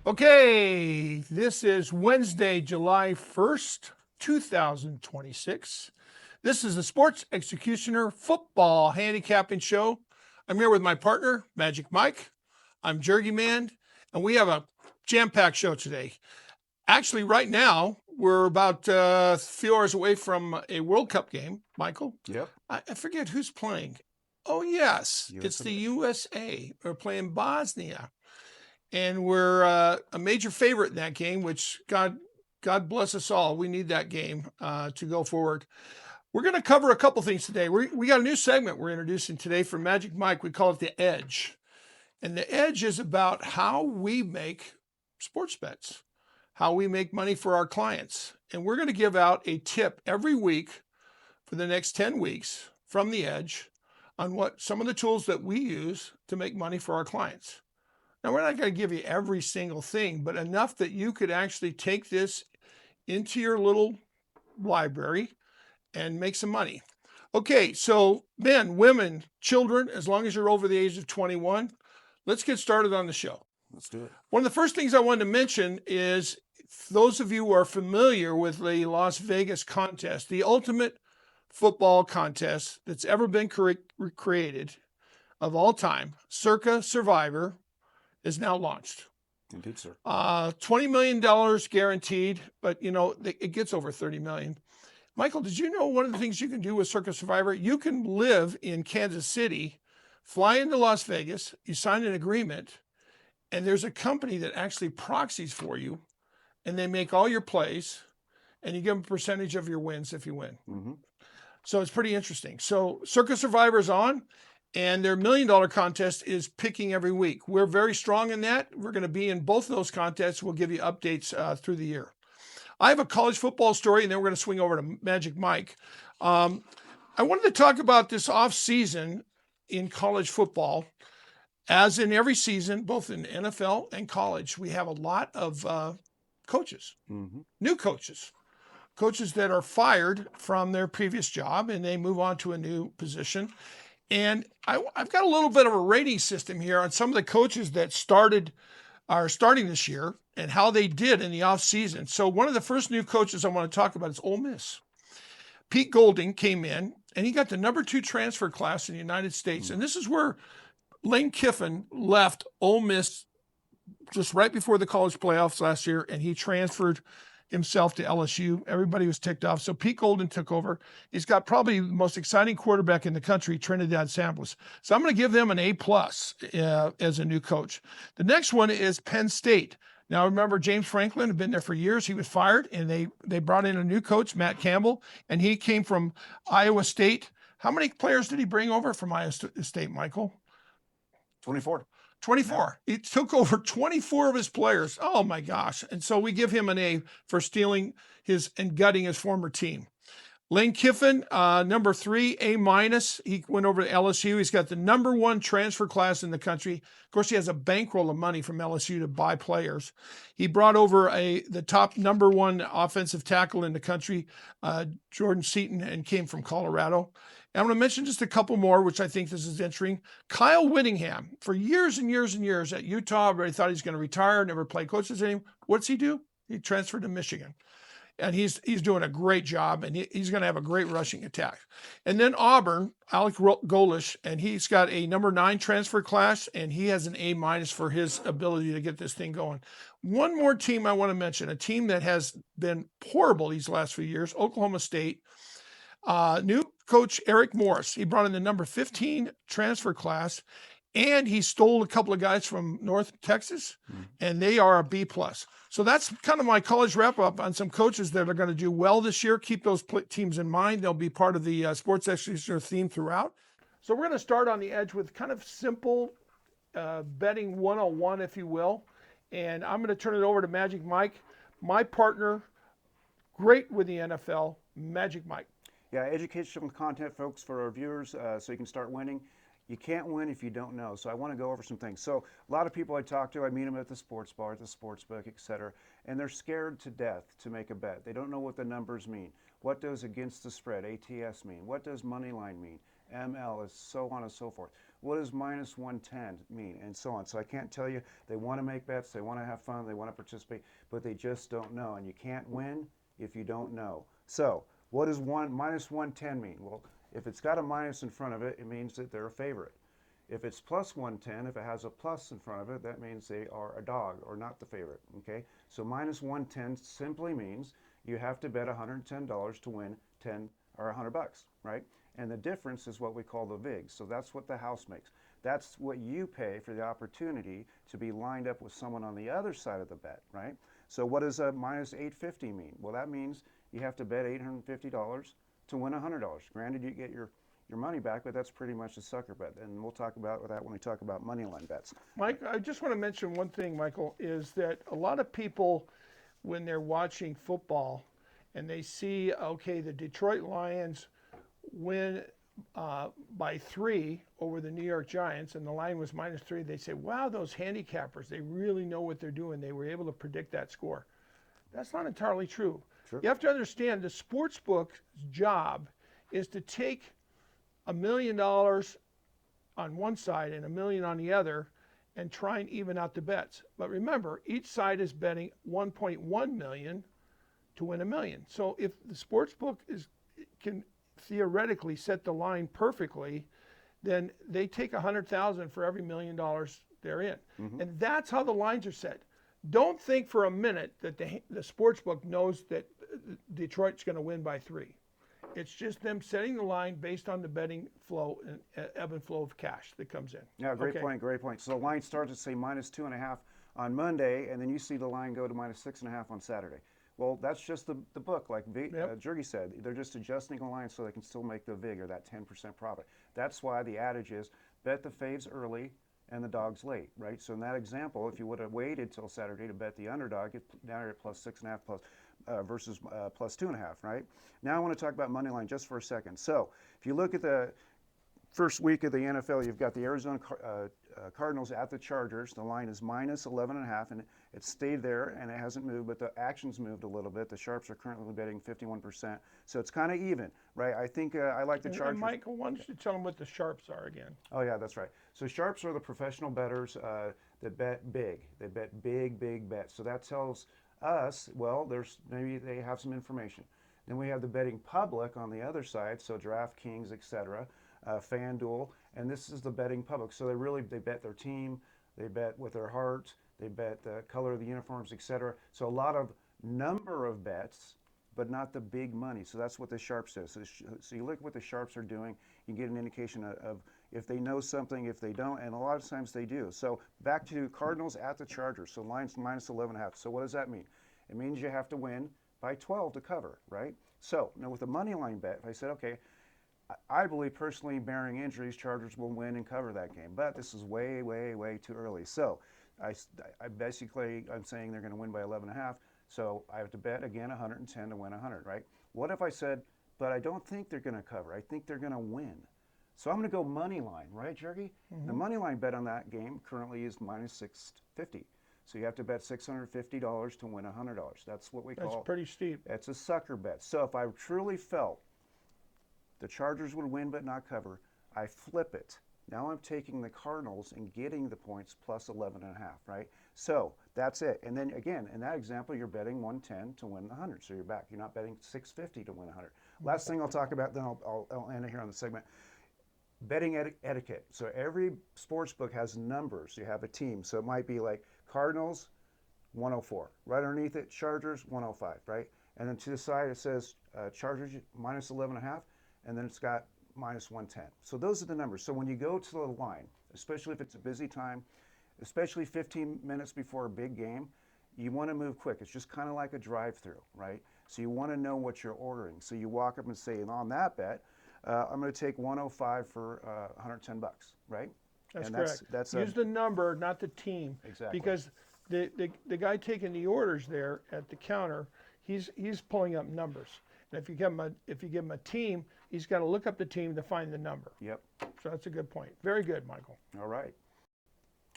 Okay, this is Wednesday, July 1st, 2026. This is the Sports Executioner Football Handicapping Show. I'm here with my partner, Magic Mike. I'm Jergy Man, and we have a jam-packed show today. Actually, right now, we're about a few hours away from a World Cup game, Michael. Yep. I forget who's playing. Oh, yes, it's the USA. USA. We're playing Bosnia. And we're a major favorite in that game, which God bless us all. We need that game to go forward. We're going to cover a couple things today. We got a new segment we're introducing today from Magic Mike. We call it The Edge. And The Edge is about how we make sports bets, how we make money for our clients. And we're going to give out a tip every week for the next 10 weeks from The Edge on what some of the tools that we use to make money for our clients. Now, we're not going to give you every single thing, but enough that you could actually take this into your little library and make some money. Okay, so men, women, children, as long as you're over the age of 21, let's get started on the show. Let's do it. One of the first things I wanted to mention is those of you who are familiar with the Las Vegas contest, the ultimate football contest that's ever been created of all time, Circa Survivor, is now launched. Indeed, sir. $20 million guaranteed, but it gets over 30 million. Michael, did you know one of the things you can do with Circa Survivor? You can live in Kansas City, fly into Las Vegas, you sign an agreement, and there's a company that actually proxies for you, and they make all your plays, and you give them a percentage of your wins if you win. Mm-hmm. So it's pretty interesting. So Circa Survivor is on. And their $1 million contest is picking every week. We're very strong in that. We're going to be in both of those contests. We'll give you updates through the year. I have a college football story, and then we're going to swing over to Magic Mike. I wanted to talk about this off season in college football. As in every season, both in NFL and college, we have a lot of coaches, new coaches that are fired from their previous job, and they move on to a new position. And I've got a little bit of a rating system here on some of the coaches that are starting this year and how they did in the offseason. So one of the first new coaches I want to talk about is Ole Miss. Pete Golding came in, and he got the number 2 transfer class in the United States. And this is where Lane Kiffin left Ole Miss just right before the college playoffs last year, and he transferred himself to LSU. Everybody was ticked off. So Pete Golding took over. He's got probably the most exciting quarterback in the country, Trinidad Samples. So I'm going to give them an A+ as a new coach. The next one is Penn State. Now, remember, James Franklin had been there for years. He was fired, and they brought in a new coach, Matt Campbell, and he came from Iowa State. How many players did he bring over from Iowa State, Michael? 24. 24. He took over 24 of his players. Oh my gosh. And so we give him an A for stealing and gutting his former team. Lane Kiffin, number 3, A-. He went over to LSU. He's got the number 1 transfer class in the country. Of course, he has a bankroll of money from LSU to buy players. He brought over the top number 1 offensive tackle in the country, Jordan Seaton, and came from Colorado. And I'm going to mention just a couple more, which I think this is interesting. Kyle Whittingham, for years and years and years at Utah, everybody thought he's going to retire, never play coaches anymore. What's he do? He transferred to Michigan. And he's doing a great job, and he's going to have a great rushing attack. And then Auburn, Alec Golish, and he's got a number 9 transfer class, and he has an A- for his ability to get this thing going. One more team I want to mention, a team that has been horrible these last few years, Oklahoma State. New coach Eric Morris. He brought in the number 15 transfer class, and he stole a couple of guys from North Texas, and they are a B+. So that's kind of my college wrap-up on some coaches that are going to do well this year. Keep those teams in mind. They'll be part of the Sports Executioner theme throughout. So we're going to start on the edge with kind of simple betting 101, if you will. And I'm going to turn it over to Magic Mike, my partner, great with the NFL, Magic Mike. Yeah, educational content, folks, for our viewers, so you can start winning. You can't win if you don't know. So I want to go over some things. So a lot of people I talk to, I meet them at the sports bar, at the sports book, etc., and they're scared to death to make a bet. They don't know what the numbers mean. What does against the spread, ATS, mean? What does money line mean? ML is so on and so forth. what does minus 110 mean, and so on. So I can't tell you. They want to make bets, they want to have fun, they want to participate, but they just don't know. And you can't win if you don't know. So what does minus 110 mean? Well, if it's got a minus in front of it, it means that they're a favorite. If it's plus 110, if it has a plus in front of it, that means they are a dog or not the favorite. Okay, so minus 110 simply means you have to bet $110 to win 10 or 100 bucks, right? And the difference is what we call the VIG. So that's what the house makes. That's what you pay for the opportunity to be lined up with someone on the other side of the bet, right? So what does a minus 850 mean? Well, that means you have to bet $850 to win $100. Granted, you get your money back, but that's pretty much a sucker bet. And we'll talk about that when we talk about money line bets. Mike, I just want to mention one thing, Michael, is that a lot of people, when they're watching football and they see, okay, the Detroit Lions win by 3 over the New York Giants, and the line was -3, they say, wow, those handicappers, they really know what they're doing. They were able to predict that score. That's not entirely true. Sure. You have to understand the sports book's job is to take $1 million on one side and $1 million on the other and try and even out the bets. But remember, each side is betting 1.1 million to win $1 million. So if the sports book can theoretically set the line perfectly, then they take 100,000 for every $1 million they're in. And that's how the lines are set. Don't think for a minute that the sports book knows that Detroit's going to win by 3. It's just them setting the line based on the betting flow and ebb and flow of cash that comes in. Yeah, great point, great point. So the line starts at, say, -2.5 on Monday, and then you see the line go to -6.5 on Saturday. Well, that's just the book, like Jurgi said. They're just adjusting the line so they can still make the VIG, or that 10% profit. That's why the adage is bet the faves early and the dogs late, right? So in that example, if you would have waited till Saturday to bet the underdog, now you're at +6.5 versus +2.5, right? Now I want to talk about money line just for a second. So if you look at the first week of the NFL, you've got the Arizona Cardinals at the Chargers. The line is -11.5, and it stayed there, and it hasn't moved, but the action's moved a little bit. The sharps are currently betting 51%, so it's kind of even, right? I think I like the Chargers. And Michael, why don't you tell them what the sharps are again? Oh, yeah, that's right. So sharps are the professional bettors that bet big. They bet big bets. So that tells us, well, maybe they have some information. Then we have the betting public on the other side, so DraftKings, etc., FanDuel, and this is the betting public. So they bet their team, they bet with their heart, they bet the color of the uniforms, etc. So a lot of number of bets, but not the big money. So that's what the sharps is. So you look at what the sharps are doing, you get an indication of if they know something, if they don't, and a lot of times they do. So back to Cardinals at the Chargers. So line's -11.5. So what does that mean? It means you have to win by 12 to cover, right? So now with a money line bet, if I said, okay, I believe personally, bearing injuries, Chargers will win and cover that game. But this is way too early. So I'm saying they're going to win by 11.5. So I have to bet again 110 to win 100, right? What if I said, but I don't think they're going to cover. I think they're going to win. So I'm going to go money line, right, Jurgi? The money line bet on that game currently is -650. So you have to bet $650 to win $100. That's what we call. That's pretty steep. That's a sucker bet. So if I truly felt the Chargers would win but not cover, I flip it. Now I'm taking the Cardinals and getting the points plus 11.5, right? So that's it. And then again, in that example, you're betting 110 to win 100. So you're back. You're not betting 650 to win 100. Last thing I'll talk about, then I'll end it here on the segment. Betting etiquette. So every sports book has numbers. You have a team. So it might be like Cardinals, 104. Right underneath it, Chargers, 105, right? And then to the side it says Chargers -11.5, and then it's got -110. So those are the numbers. So when you go to the line, especially if it's a busy time, especially 15 minutes before a big game, you want to move quick. It's just kind of like a drive-through, right? So you want to know what you're ordering. So you walk up and say, on that bet, I'm going to take 105 for 110 bucks, right? That's and correct. Use the number, not the team. Exactly. Because the guy taking the orders there at the counter, he's pulling up numbers. And if you give him a team, he's got to look up the team to find the number. Yep. So that's a good point. Very good, Michael. All right.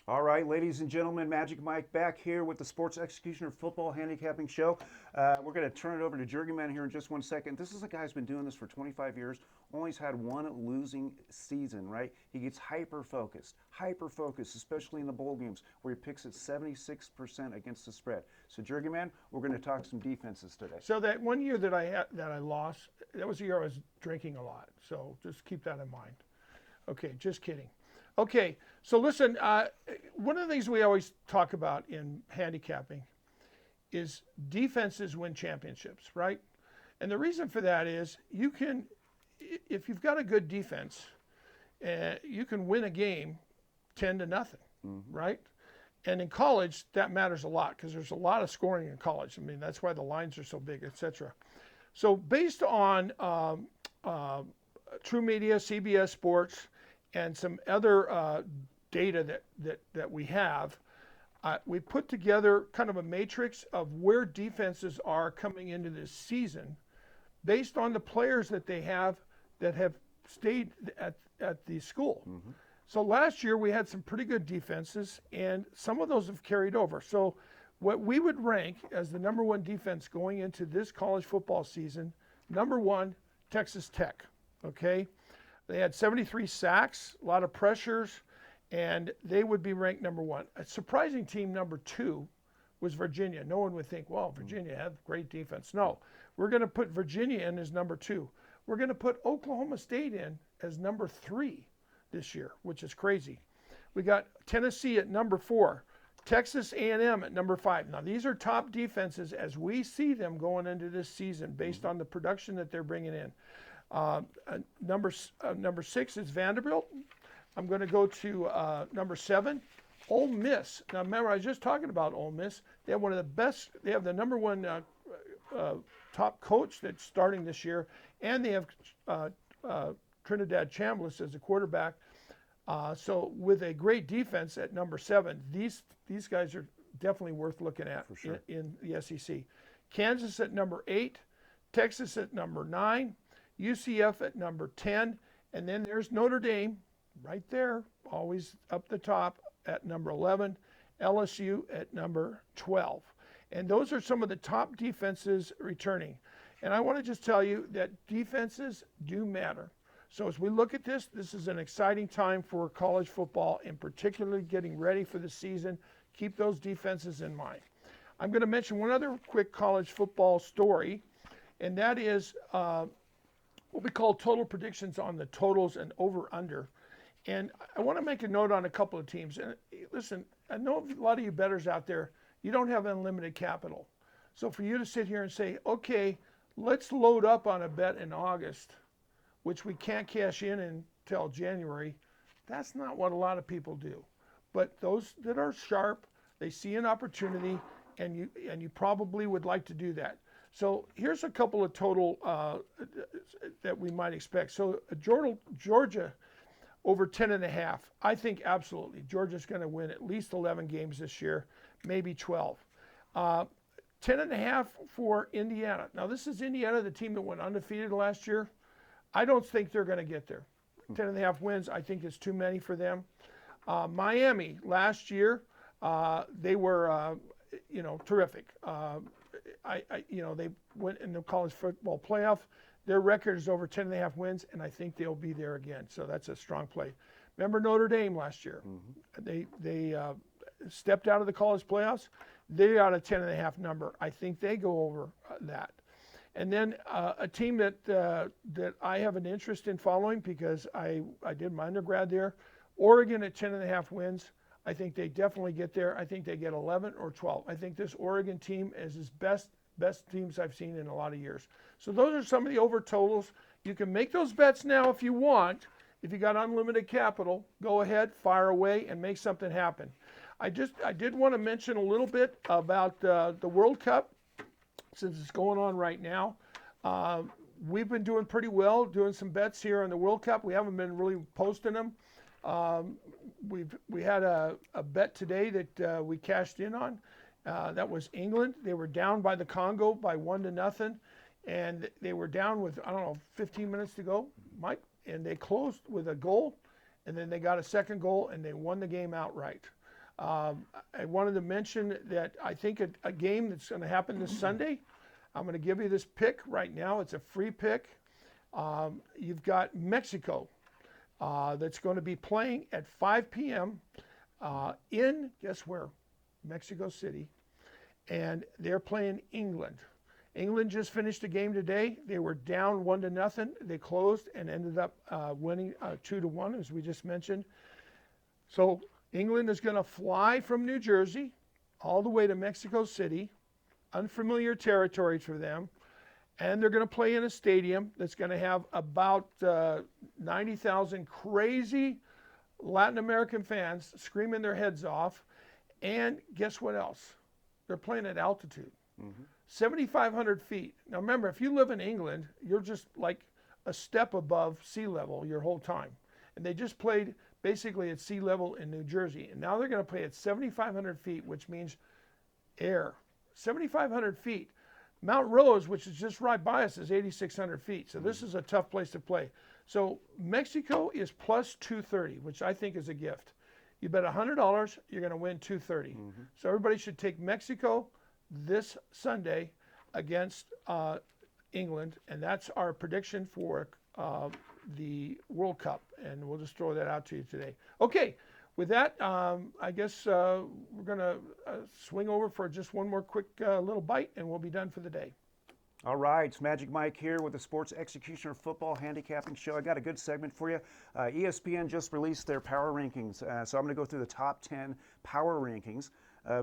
All right, ladies and gentlemen, Magic Mike back here with the Sports Executioner Football Handicapping Show. We're going to turn it over to Jurgen here in just 1 second. This is a guy who's been doing this for 25 years, only has had one losing season, right? He gets hyper-focused, especially in the bowl games where he picks at 76% against the spread. So, Jurgen, we're going to talk some defenses today. So that one year that I lost, that was the year I was drinking a lot. So just keep that in mind. Okay, just kidding. Okay, so listen, one of the things we always talk about in handicapping is defenses win championships, right? And the reason for that is you can, if you've got a good defense, you can win a game 10-0, right? And in college, that matters a lot because there's a lot of scoring in college. I mean, that's why the lines are so big, etc. So based on True Media, CBS Sports, and some other data that we have, we put together kind of a matrix of where defenses are coming into this season based on the players that they have that have stayed at the school. So last year we had some pretty good defenses, and some of those have carried over. So what we would rank as the number one defense going into this college football season, number one, Texas Tech, okay? They had 73 sacks, a lot of pressures, and they would be ranked number one. A surprising team, number two, was Virginia. No one would think, well, Virginia had great defense. No, we're going to put Virginia in as number two. We're going to put Oklahoma State in as number three this year, which is crazy. We got Tennessee at number four, Texas A&M at number five. Now, these are top defenses as we see them going into this season based on the production that they're bringing in. Number six is Vanderbilt. I'm going to go to number 7, Ole Miss. Now, remember, I was just talking about Ole Miss. They have one of the best. They have the number one top coach that's starting this year, and they have Trinidad Chambliss as a quarterback. So with a great defense at number 7, these guys are definitely worth looking at for sure. in the SEC. Kansas at number 8, Texas at number 9. UCF at number 10, and then there's Notre Dame right there, always up the top at number 11, LSU at number 12. And those are some of the top defenses returning. And I want to just tell you that defenses do matter. So as we look at this, this is an exciting time for college football, and particularly getting ready for the season. Keep those defenses in mind. I'm going to mention one other quick college football story, and that is what we call total predictions on the totals and over-under. And I want to make a note on a couple of teams. And listen, I know a lot of you bettors out there, you don't have unlimited capital. So for you to sit here and say, okay, let's load up on a bet in August, which we can't cash in until January, that's not what a lot of people do. But those that are sharp, they see an opportunity, and you probably would like to do that. So here's a couple of total that we might expect. So Georgia over 10.5. I think absolutely Georgia's going to win at least 11 games this year, maybe 12. 10.5 for Indiana. Now this is Indiana, the team that went undefeated last year. I don't think they're going to get there. 10.5 wins, I think is too many for them. Miami last year, they were terrific. They went in the college football playoff. Their record is over 10.5 wins, and I think they'll be there again. So that's a strong play. Remember Notre Dame last year? They stepped out of the college playoffs. They got a 10.5 number. I think they go over that. And then a team that I have an interest in following because I did my undergrad there, Oregon at 10.5 wins. I think they definitely get there. I think they get 11 or 12. I think this Oregon team is his best teams I've seen in a lot of years. So those are some of the over totals. You can make those bets now if you want. If you got unlimited capital, go ahead, fire away, and make something happen. I did want to mention a little bit about the World Cup, since it's going on right now. We've been doing pretty well, doing some bets here on the World Cup. We haven't been really posting them. We had a bet today that we cashed in on. That was England. They were down by the Congo by 1-0, and they were down with 15 minutes to go, Mike, and they closed with a goal, and then they got a second goal, and they won the game outright. I wanted to mention that I think a game that's going to happen this Sunday. I'm going to give you this pick right now. It's a free pick. You've got Mexico that's going to be playing at 5 p.m. In, guess where? Mexico City. And they're playing England. England just finished a game today. They were down 1-0. They closed and ended up winning 2-1, as we just mentioned. So England is going to fly from New Jersey all the way to Mexico City, unfamiliar territory for them, and they're going to play in a stadium that's going to have about 90,000 crazy Latin American fans screaming their heads off. And guess what else? They're playing at altitude, 7,500 feet. Now remember, if you live in England, you're just like a step above sea level your whole time. And they just played basically at sea level in New Jersey. And now they're going to play at 7,500 feet, which means air. 7,500 feet. Mount Rose, which is just right by us, is 8,600 feet. So this is a tough place to play. So Mexico is plus 230, which I think is a gift. You bet $100, you're going to win 230. So everybody should take Mexico this Sunday against England, and that's our prediction for the World Cup. And we'll just throw that out to you today. Okay, with that, I guess we're going to swing over for just one more quick little bite, and we'll be done for the day. All right, it's Magic Mike here with the Sports Executioner Football Handicapping Show. I got a good segment for you. ESPN just released their power rankings, so I'm going to go through the top 10 power rankings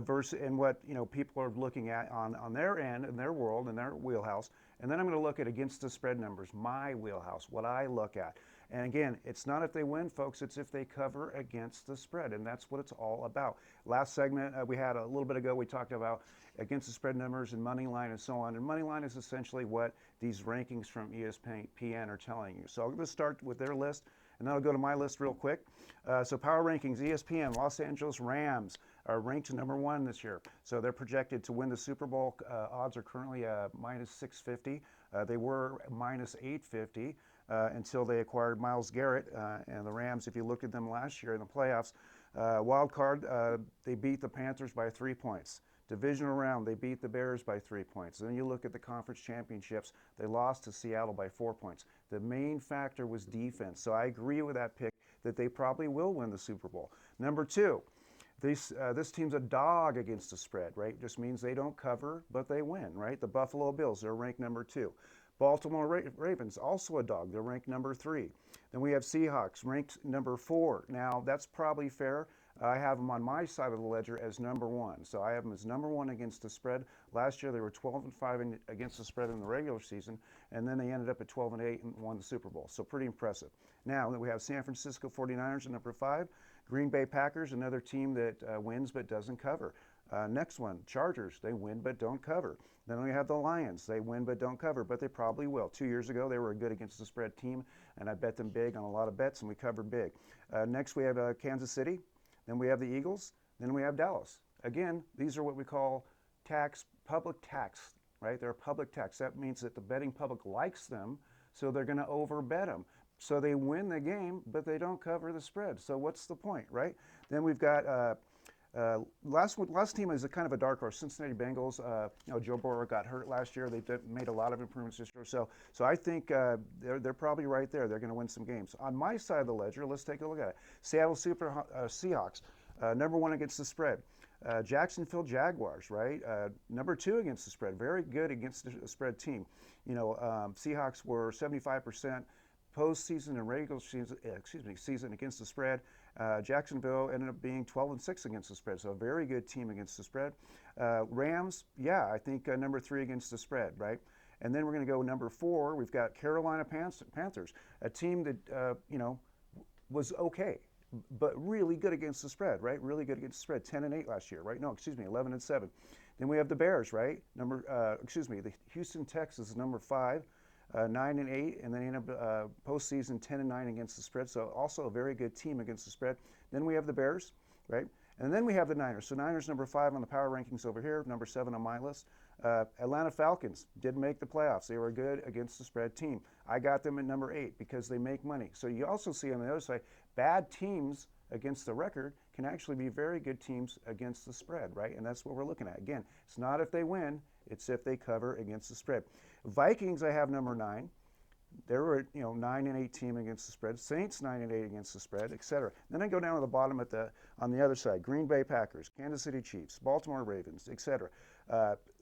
versus and what people are looking at on their end, in their world, in their wheelhouse, and then I'm going to look at against the spread numbers, my wheelhouse, what I look at. And again, it's not if they win, folks, it's if they cover against the spread, and that's what it's all about. Last segment we had a little bit ago, we talked about against the spread numbers and money line and so on. And money line is essentially what these rankings from ESPN are telling you. So I'm going to start with their list, and then I'll go to my list real quick. So power rankings, ESPN, Los Angeles Rams are ranked number 1 this year. So they're projected to win the Super Bowl. Odds are currently minus 650. They were minus 850 until they acquired Myles Garrett. And the Rams, if you looked at them last year in the playoffs, wild card, they beat the Panthers by 3 points. Divisional round, they beat the Bears by 3 points. Then you look at the conference championships, they lost to Seattle by 4 points. The main factor was defense. So I agree with that pick that they probably will win the Super Bowl. Number 2, this team's a dog against the spread, right? Just means they don't cover, but they win, right? The Buffalo Bills, they're ranked number 2. Baltimore Ravens, also a dog. They're ranked number 3. Then we have Seahawks, ranked number 4. Now, that's probably fair. I have them on my side of the ledger as number 1. So I have them as number 1 against the spread. Last year, they were 12-5 against the spread in the regular season, and then they ended up at 12-8 and won the Super Bowl. So pretty impressive. Now, we have San Francisco 49ers at number 5. Green Bay Packers, another team that wins but doesn't cover. Next one, Chargers, they win but don't cover. Then we have the Lions, they win but don't cover, but they probably will. 2 years ago, they were a good against the spread team, and I bet them big on a lot of bets, and we covered big. Next, we have Kansas City. Then we have the Eagles. Then we have Dallas. Again, these are what we call public tax, right? They're a public tax. That means that the betting public likes them, so they're going to overbet them. So they win the game, but they don't cover the spread. So what's the point, right? Then we've got last team is a kind of a dark horse. Cincinnati Bengals. Joe Burrow got hurt last year. They've made a lot of improvements this year. So I think they're probably right there. They're going to win some games. On my side of the ledger, let's take a look at it. Seattle Seahawks, number 1 against the spread. Jacksonville Jaguars, right? Number 2 against the spread. Very good against the spread team. Seahawks were 75% postseason and regular season against the spread. Jacksonville ended up being 12-6 against the spread, so a very good team against the spread. Rams, yeah, I think number 3 against the spread, right? And then we're going to go number 4. We've got Carolina Panthers, a team that was okay, but really good against the spread, right? Really good against the spread. 10-8 last year, right? No, 11-7. Then we have the Bears, right? The Houston Texans is number 5. 9-8, and then end up postseason 10-9 against the spread. So also a very good team against the spread. Then we have the Bears, right? And then we have the Niners. So Niners number 5 on the power rankings over here, number 7 on my list. Atlanta Falcons didn't make the playoffs. They were a good against the spread team. I got them at number 8 because they make money. So you also see on the other side, bad teams against the record can actually be very good teams against the spread, right? And that's what we're looking at. Again, it's not if they win, it's if they cover against the spread. Vikings, I have number 9. They were, 9-8 team against the spread. Saints 9-8 against the spread, etc. Then I go down to the bottom on the other side. Green Bay Packers, Kansas City Chiefs, Baltimore Ravens, etc.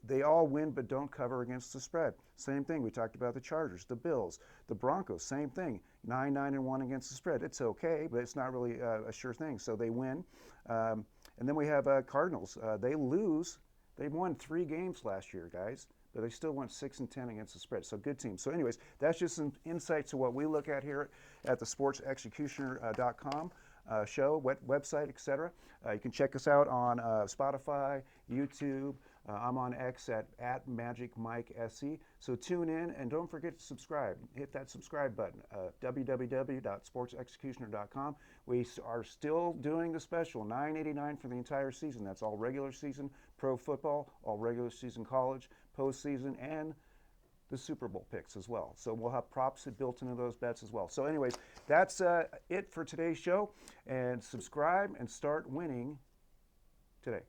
They all win but don't cover against the spread. Same thing. We talked about the Chargers, the Bills, the Broncos. Same thing. 9-1 against the spread. It's okay, but it's not really a sure thing. So they win. And then we have Cardinals. They lose. They won 3 games last year, guys, but they still went 6-10 against the spread. So good team. So anyways, that's just some insight to what we look at here at the sportsexecutioner.com show, website, etc. You can check us out on Spotify, YouTube. I'm on X at MagicMikeSE. So tune in and don't forget to subscribe. Hit that subscribe button. www.sportsexecutioner.com. We are still doing the special, $9.89 for the entire season. That's all regular season pro football, all regular season college, postseason, and the Super Bowl picks as well. So we'll have props built into those bets as well. So anyways, that's it for today's show. And subscribe and start winning today.